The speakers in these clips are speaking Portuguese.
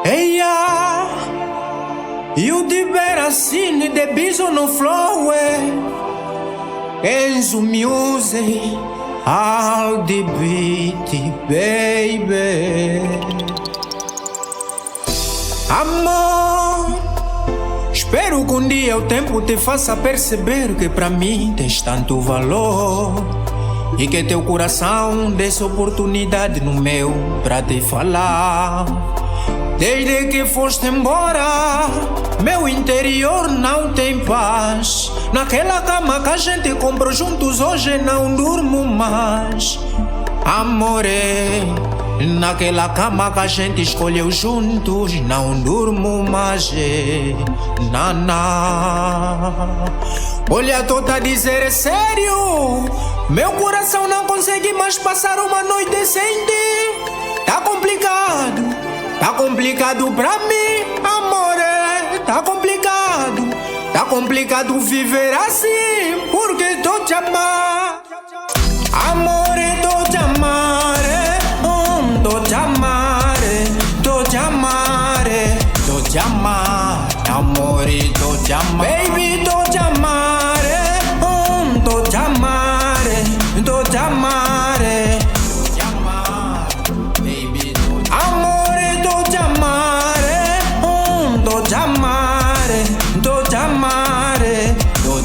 Eia, you di Berasini de biso no flow, Enzo Music, all the beat, baby. Amor, espero que um dia o tempo te faça perceber que pra mim tens tanto valor e que teu coração desse oportunidade no meu pra te falar. Desde que foste embora, meu interior não tem paz. Naquela cama que a gente comprou juntos, hoje não durmo mais. Amore, naquela cama que a gente escolheu juntos, não durmo mais. Naná. Olha, tô a dizer é sério, meu coração não consegue mais passar uma noite sem ti. Tá complicado pra mim, amore, tá complicado viver assim, porque tô te amar, amore, tô te amar, tô te amar, tô te amar, tô te amar, amore, tô te amar, baby, tô te amar, tô te amar, tô te amar, tô te amar, baby, tô te amar.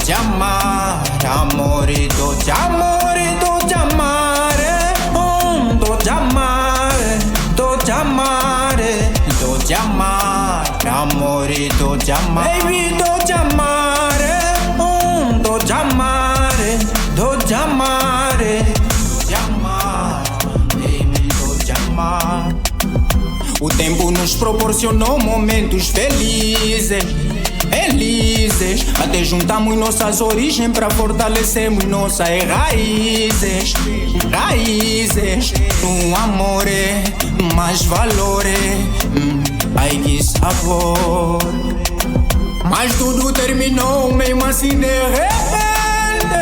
Te amar, amore, tô te amore, tô te amare, tô te amare, tô te amare, tô te amar, amore, tô te amare, baby, tô te amare, tô te amare, tô te amare, tô te amar, baby, tô te amar. O tempo nos proporcionou momentos felizes, até juntamos nossas origens pra fortalecermos nossas raízes. Um amor, mais valor, ai que sabor. Mas tudo terminou mesmo assim de repente.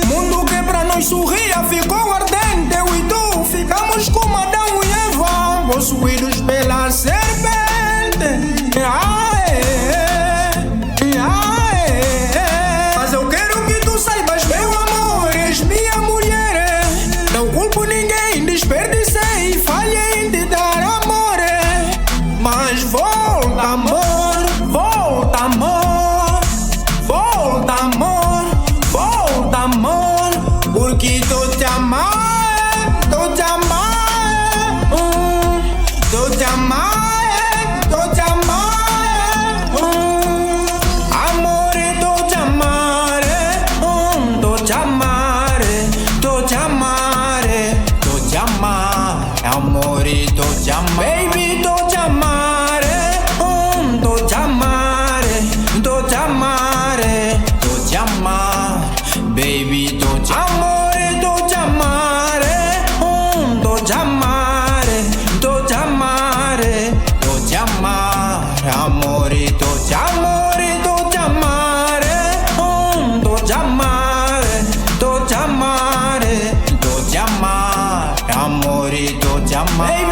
Mundo que pra nós sorria ficou ardente. Eu e tu ficamos como Adão e Eva, possuídos pela serpente. Mas eu quero que tu saibas, meu amor, és minha mulher. Não culpo ninguém, desperdicei, falhei em te dar amor. Mas volta, amor, volta, amor, volta, amor, volta, amor, porque tô te amar, tô te amar, tô te amar. Amore, tô te amar, baby, tô te amar, tô te amar, tô te amar, tô te amar, baby, tô te amore, tô te amar, tô te amar, tô te amar, tô te amar, amore, tô te amore, tô te amar, tô te amar, tô te amar, tô te amar, amore, tô te amar.